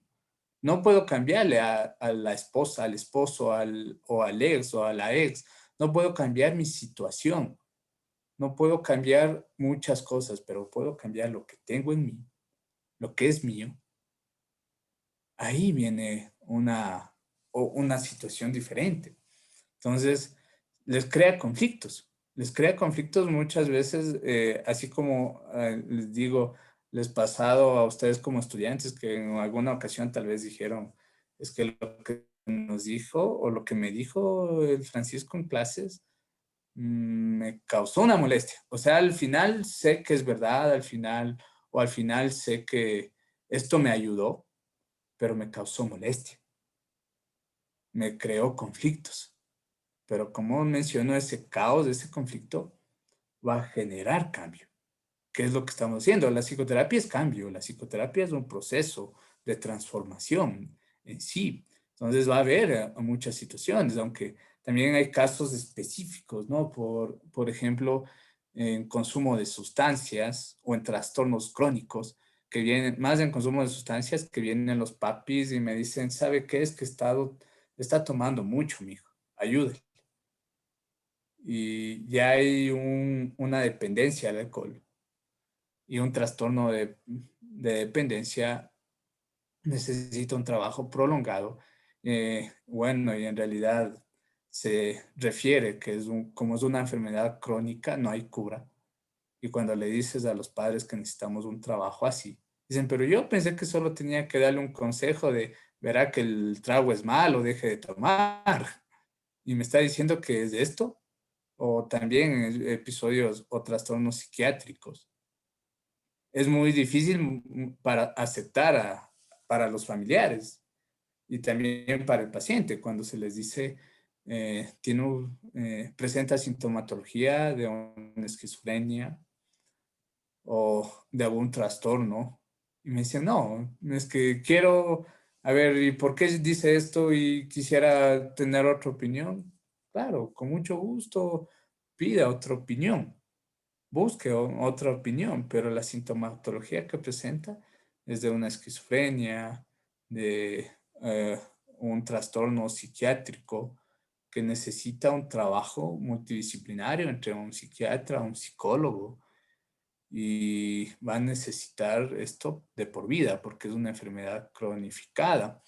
No puedo cambiarle a la esposa, al esposo, o al ex o a la ex. No puedo cambiar mi situación. No puedo cambiar muchas cosas, pero puedo cambiar lo que tengo en mí, lo que es mío. Ahí viene una situación diferente. Entonces, les crea conflictos muchas veces, así como les digo, les pasado a ustedes como estudiantes que en alguna ocasión tal vez dijeron, es que lo que nos dijo o lo que me dijo el Francisco en clases me causó una molestia. O sea, al final sé que es verdad, al final sé que esto me ayudó, pero me causó molestia, me creó conflictos. Pero como menciono, ese caos, ese conflicto va a generar cambio. ¿Qué es lo que estamos haciendo? La psicoterapia es cambio, la psicoterapia es un proceso de transformación en sí. Entonces va a haber muchas situaciones, aunque también hay casos específicos, ¿no? Por ejemplo, en consumo de sustancias o en trastornos crónicos, que vienen, más en consumo de sustancias, que vienen los papis y me dicen, ¿sabe qué? Es que está tomando mucho, mijo, ayúdele. Y ya hay una dependencia al alcohol y un trastorno de dependencia necesita un trabajo prolongado. Bueno, y en realidad se refiere que como es una enfermedad crónica, no hay cura. Y cuando le dices a los padres que necesitamos un trabajo así, dicen, pero yo pensé que solo tenía que darle un consejo de, verá que el trago es malo, deje de tomar. Y me está diciendo que es de esto, o también episodios o trastornos psiquiátricos. Es muy difícil para aceptar para los familiares y también para el paciente cuando se les dice presenta sintomatología de una esquizofrenia o de algún trastorno. Y me dicen, no, es que quiero, a ver, ¿y por qué dice esto y quisiera tener otra opinión? Claro, con mucho gusto pida otra opinión, busque otra opinión, pero la sintomatología que presenta es de una esquizofrenia, de un trastorno psiquiátrico que necesita un trabajo multidisciplinario entre un psiquiatra, un psicólogo, y va a necesitar esto de por vida porque es una enfermedad cronificada.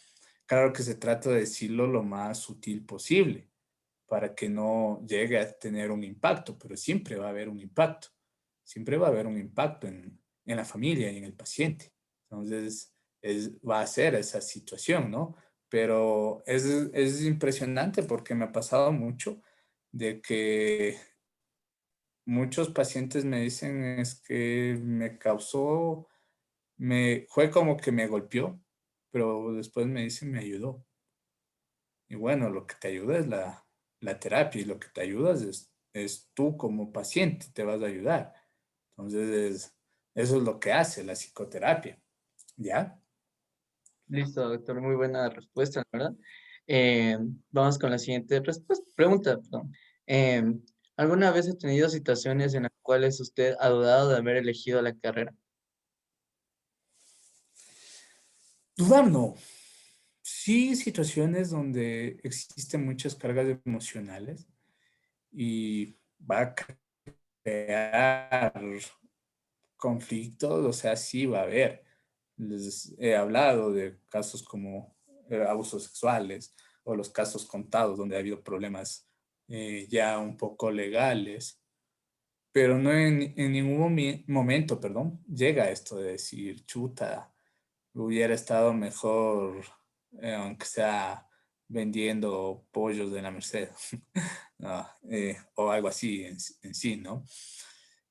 Claro que se trata de decirlo lo más sutil posible para que no llegue a tener un impacto, pero siempre va a haber un impacto. Siempre va a haber un impacto en la familia y en el paciente. Entonces, va a ser esa situación, ¿no? Pero es impresionante porque me ha pasado mucho de que muchos pacientes me dicen es que fue como que me golpeó, pero después me dicen me ayudó. Y bueno, lo que te ayuda es la terapia y lo que te ayuda es tú como paciente, te vas a ayudar. Entonces, eso es lo que hace la psicoterapia, ¿ya? Listo, doctor, muy buena respuesta, la ¿verdad? Eh, Vamos con la siguiente respuesta, pregunta, perdón. Eh, ¿Alguna vez ha tenido situaciones en las cuales usted ha dudado de haber elegido la carrera? Dudar no. Sí, situaciones donde existen muchas cargas emocionales y va a crear conflictos, o sea, sí va a haber. Les he hablado de casos como abusos sexuales o los casos contados donde ha habido problemas ya un poco legales, pero no en ningún momento, perdón, llega esto de decir, chuta, hubiera estado mejor, aunque sea vendiendo pollos de la Merced, no, o algo así en sí, ¿no?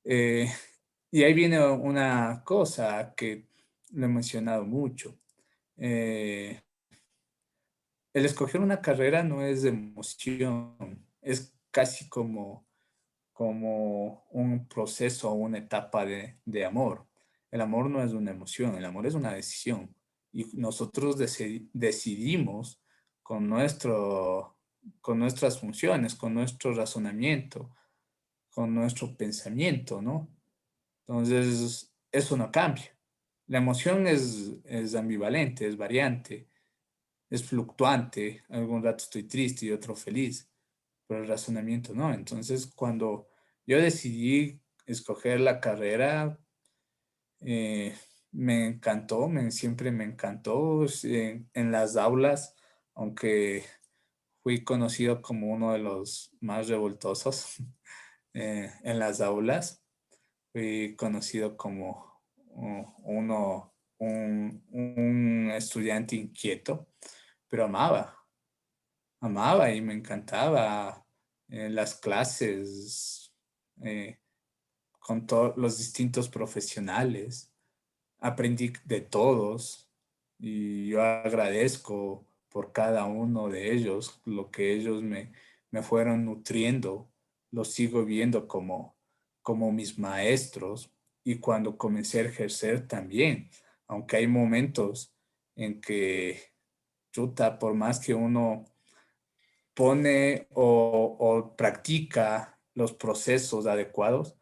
Eh, y ahí viene una cosa que lo he mencionado mucho. Eh, el escoger una carrera no es de emoción, es casi como un proceso o una etapa de amor. El amor no es una emoción, el amor es una decisión. Y nosotros decidimos con con nuestras funciones, con nuestro razonamiento, con nuestro pensamiento, ¿no? Entonces, eso no cambia. La emoción es ambivalente, es variante, es fluctuante. Algún rato estoy triste y otro feliz, pero el razonamiento no. Entonces, cuando yo decidí escoger la carrera, eh, me encantó, siempre me encantó en las aulas, aunque fui conocido como uno de los más revoltosos en las aulas. Fui conocido como un estudiante inquieto, pero amaba y me encantaba las clases eh, con todos los distintos profesionales. Aprendí de todos y yo agradezco por cada uno de ellos, lo que ellos me fueron nutriendo, los sigo viendo como mis maestros y cuando comencé a ejercer también, aunque hay momentos en que, chuta, por más que uno pone o practica los procesos adecuados,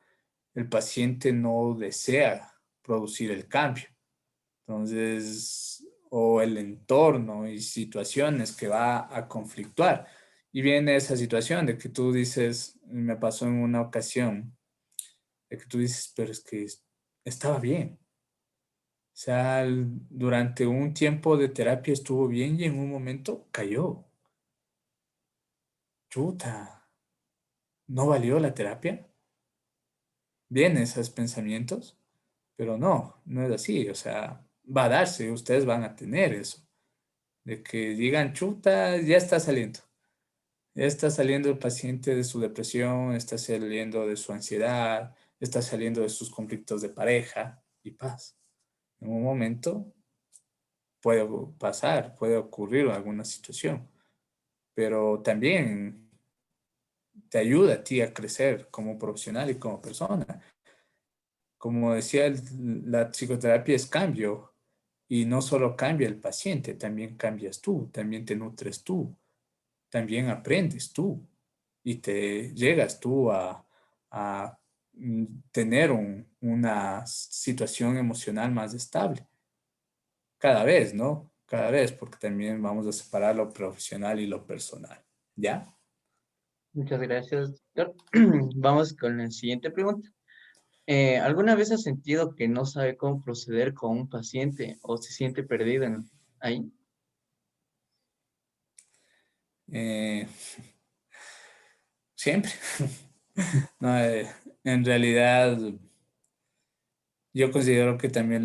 el paciente no desea producir el cambio. Entonces, o el entorno y situaciones que va a conflictuar. Y viene esa situación de que tú dices, me pasó en una ocasión, de que tú dices, pero es que estaba bien. O sea, durante un tiempo de terapia estuvo bien y en un momento cayó. Chuta, ¿no valió la terapia? Vienen esos pensamientos, pero no es así. O sea, va a darse, ustedes van a tener eso. De que digan, chuta, ya está saliendo el paciente de su depresión, está saliendo de su ansiedad, está saliendo de sus conflictos de pareja y paz. En un momento puede pasar, puede ocurrir alguna situación, pero también te ayuda a ti a crecer como profesional y como persona. Como decía, la psicoterapia es cambio y no solo cambia el paciente, también cambias tú, también te nutres tú, también aprendes tú y te llegas tú a tener una situación emocional más estable. Cada vez, ¿no? Cada vez, porque también vamos a separar lo profesional y lo personal. ¿Ya? Muchas gracias, doctor. Vamos con la siguiente pregunta. ¿Alguna vez has sentido que no sabe cómo proceder con un paciente o se siente perdido ahí? Eh, siempre. No, en realidad, yo considero que también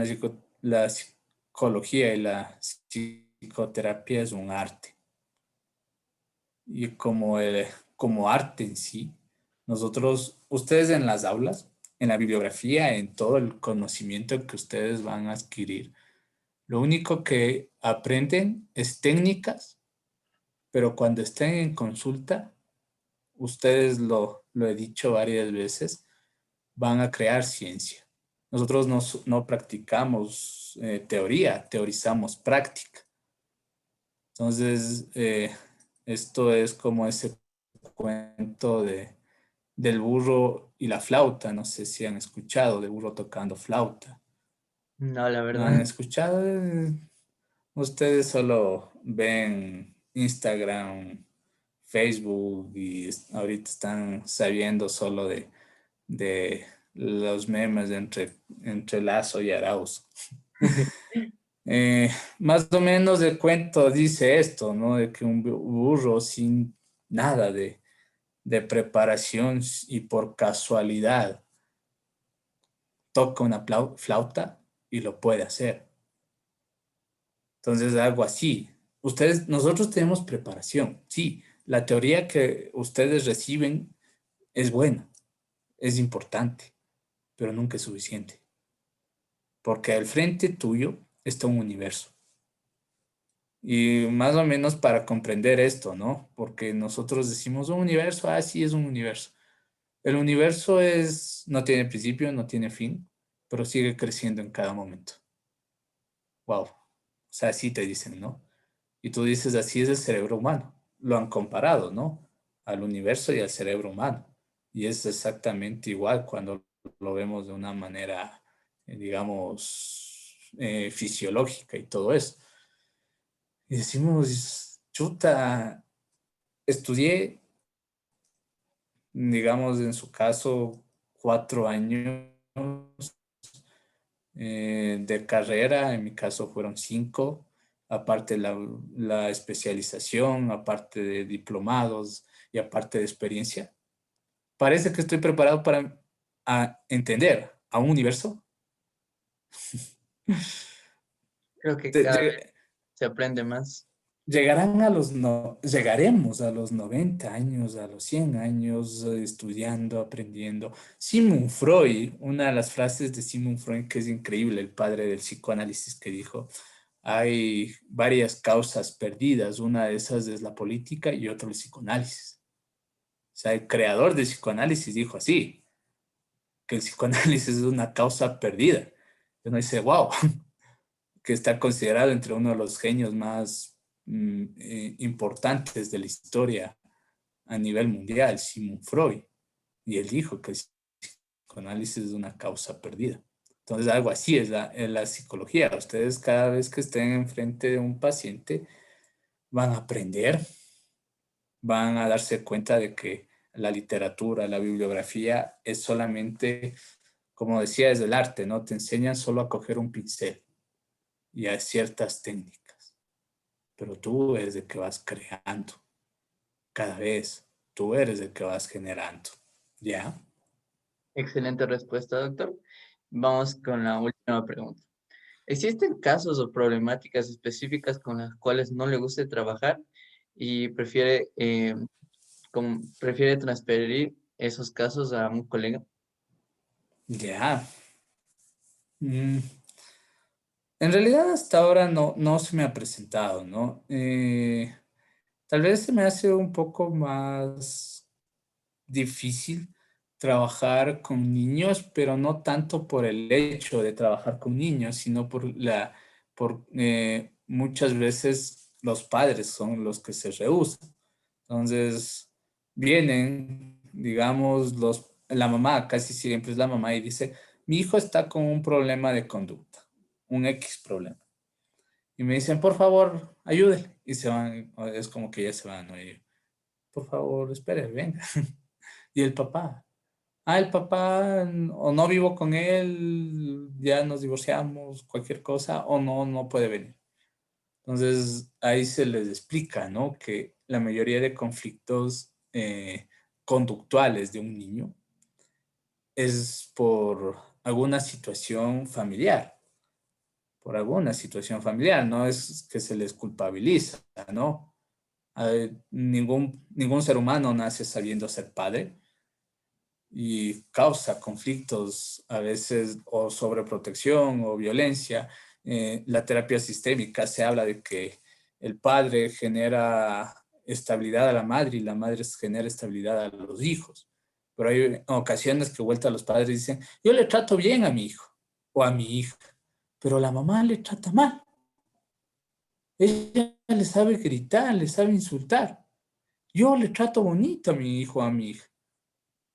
la psicología y la psicoterapia es un arte. Y como arte en sí, ustedes en las aulas, en la bibliografía, en todo el conocimiento que ustedes van a adquirir, lo único que aprenden es técnicas, pero cuando estén en consulta, ustedes lo he dicho varias veces, van a crear ciencia. Nosotros no practicamos teoría, teorizamos práctica. Entonces, esto es como ese cuento del burro y la flauta. No sé si han escuchado del burro tocando flauta. No, la ¿No han verdad. escuchado? Ustedes solo ven Instagram, Facebook y ahorita están sabiendo solo de los memes entre Lazo y Arauz. Eh, Más o menos el cuento dice esto, ¿no? De que un burro sin nada de preparación y por casualidad toca una flauta y lo puede hacer. Entonces, algo así. Nosotros tenemos preparación, sí. La teoría que ustedes reciben es buena, es importante, pero nunca es suficiente, porque al frente tuyo está un universo. Y más o menos para comprender esto, ¿no? Porque nosotros decimos un universo, sí es un universo. El universo no tiene principio, no tiene fin, pero sigue creciendo en cada momento. Wow. O sea, así te dicen, ¿no? Y tú dices, así es el cerebro humano. Lo han comparado, ¿no? Al universo y al cerebro humano. Y es exactamente igual cuando lo vemos de una manera, digamos, fisiológica y todo eso. Y decimos, chuta, estudié, digamos, en su caso, 4 años de carrera, en mi caso fueron 5, aparte la especialización, aparte de diplomados y aparte de experiencia. Parece que estoy preparado para entender a un universo. Creo que Te- cada vez lle- se aprende más. Llegarán a los no, llegaremos a los 90 años, a los 100 años, estudiando, aprendiendo. Sigmund Freud, una de las frases de Sigmund Freud que es increíble, el padre del psicoanálisis, que dijo, hay varias causas perdidas, una de esas es la política y otra el psicoanálisis. O sea, el creador del psicoanálisis dijo así, que el psicoanálisis es una causa perdida. Y uno dice, wow, que está considerado entre uno de los genios más importantes de la historia a nivel mundial, Sigmund Freud. Y él dijo que el psicoanálisis es una causa perdida. Entonces, algo así es la psicología. Ustedes cada vez que estén enfrente de un paciente van a aprender, van a darse cuenta de que la literatura, la bibliografía es solamente, como decía, es el arte, ¿no? Te enseñan solo a coger un pincel y a ciertas técnicas, pero tú eres el que vas creando cada vez, tú eres el que vas generando, ¿ya? Excelente respuesta, doctor. Vamos con la última pregunta. ¿Existen casos o problemáticas específicas con las cuales no le guste trabajar y prefiere transferir esos casos a un colega? Ya. Mm, En realidad hasta ahora no se me ha presentado, ¿no? Tal vez se me hace un poco más difícil trabajar con niños, pero no tanto por el hecho de trabajar con niños, sino por muchas veces los padres son los que se rehúsan. Entonces, vienen, digamos, la mamá, casi siempre es la mamá, y dice, mi hijo está con un problema de conducta, un X problema. Y me dicen, por favor, ayúdele. Y se van, es como que ya se van, ¿no? Y yo, por favor, espere, venga. Y el papá, o no vivo con él, ya nos divorciamos, cualquier cosa, o no puede venir. Entonces, ahí se les explica, ¿no? Que la mayoría de conflictos conductuales de un niño es por alguna situación familiar, por alguna situación familiar, no es que se les culpabiliza, ¿no? Ningún ser humano nace sabiendo ser padre y causa conflictos a veces o sobreprotección o violencia. La terapia sistémica se habla de que el padre genera estabilidad a la madre y la madre genera estabilidad a los hijos. Pero hay ocasiones que vuelta a los padres dicen, yo le trato bien a mi hijo o a mi hija, pero la mamá le trata mal. Ella le sabe gritar, le sabe insultar. Yo le trato bonito a mi hijo o a mi hija.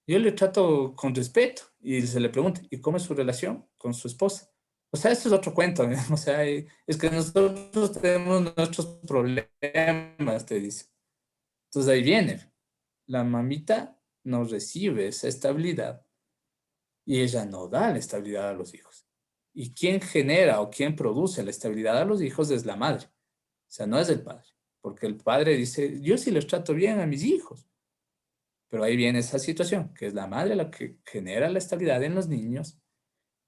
Yo le trato con respeto y se le pregunta, ¿y cómo es su relación con su esposa? O sea, eso es otro cuento, ¿no? O sea, es que nosotros tenemos nuestros problemas, te dice. Entonces ahí viene, la mamita no recibe esa estabilidad y ella no da la estabilidad a los hijos. Y quien genera o quien produce la estabilidad a los hijos es la madre. O sea, no es el padre, porque el padre dice, yo sí les trato bien a mis hijos. Pero ahí viene esa situación, que es la madre la que genera la estabilidad en los niños,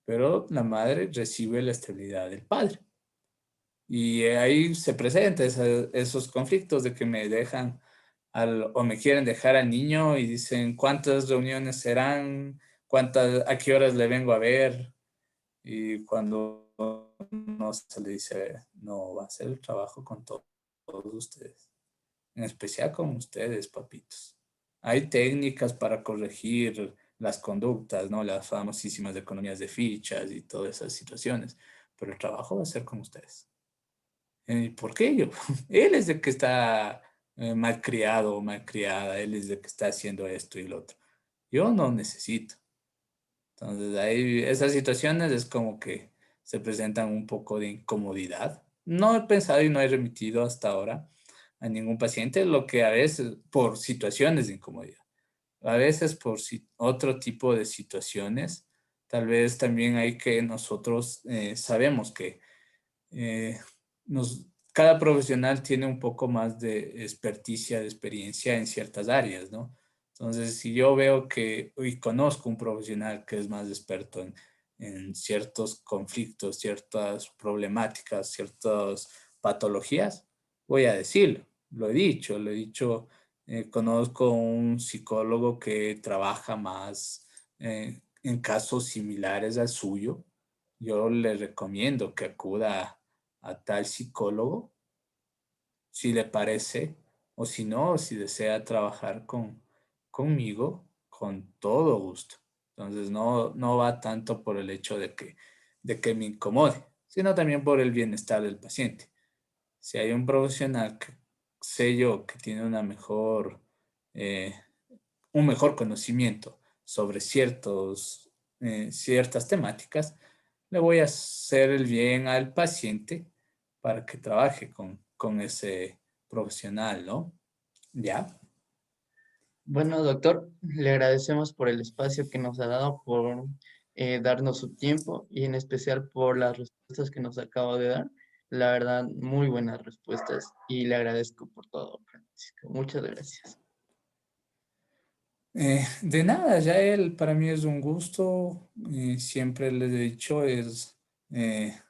pero la madre recibe la estabilidad del padre. Y ahí se presentan esos conflictos de que me dejan o me quieren dejar al niño y dicen cuántas reuniones serán, a qué horas le vengo a ver. Y cuando no se le dice, no, va a hacer el trabajo con todos ustedes, en especial con ustedes, papitos. Hay técnicas para corregir las conductas, ¿no? Las famosísimas economías de fichas y todas esas situaciones. Pero el trabajo va a ser con ustedes. ¿Por qué yo? Él es el que está mal criado o mal criada, él es el que está haciendo esto y lo otro. Yo no necesito. Entonces, ahí esas situaciones es como que se presentan un poco de incomodidad. No he pensado y no he remitido hasta ahora a ningún paciente, lo que a veces por situaciones de incomodidad, a veces por otro tipo de situaciones. Tal vez también hay que nosotros sabemos que eh, cada profesional tiene un poco más de experticia, de experiencia en ciertas áreas, ¿no? Entonces, si yo veo que, y conozco un profesional que es más experto en ciertos conflictos, ciertas problemáticas, ciertas patologías, voy a decirlo. Lo he dicho, conozco un psicólogo que trabaja más en casos similares al suyo. Yo le recomiendo que acuda a tal psicólogo si le parece, o si no, si desea trabajar conmigo, con todo gusto. Entonces no va tanto por el hecho de que me incomode, sino también por el bienestar del paciente. Si hay un profesional que sé yo que tiene eh, un mejor conocimiento sobre ciertas temáticas, le voy a hacer el bien al paciente para que trabaje con ese profesional, ¿no? ¿Ya? Bueno, doctor, le agradecemos por el espacio que nos ha dado, por darnos su tiempo y en especial por las respuestas que nos acaba de dar. La verdad, muy buenas respuestas y le agradezco por todo, Francisco. Muchas gracias. De nada, ya él para mí es un gusto. Siempre les he dicho, eh,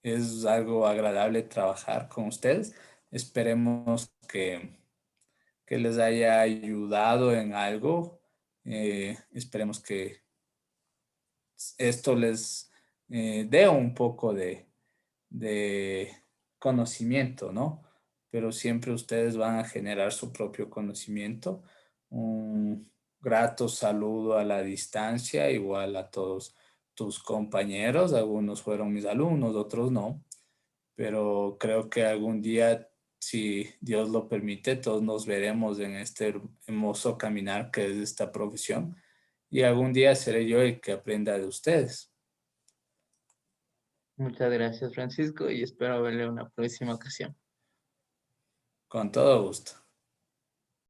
es algo agradable trabajar con ustedes. Esperemos que les haya ayudado en algo. Esperemos que esto les dé un poco de conocimiento, ¿no? Pero siempre ustedes van a generar su propio conocimiento. Un grato saludo a la distancia, igual a todos tus compañeros. Algunos fueron mis alumnos, otros no, pero creo que algún día, si Dios lo permite, todos nos veremos en este hermoso caminar que es esta profesión y algún día seré yo el que aprenda de ustedes. Muchas gracias, Francisco, y espero verle en una próxima ocasión. Con todo gusto.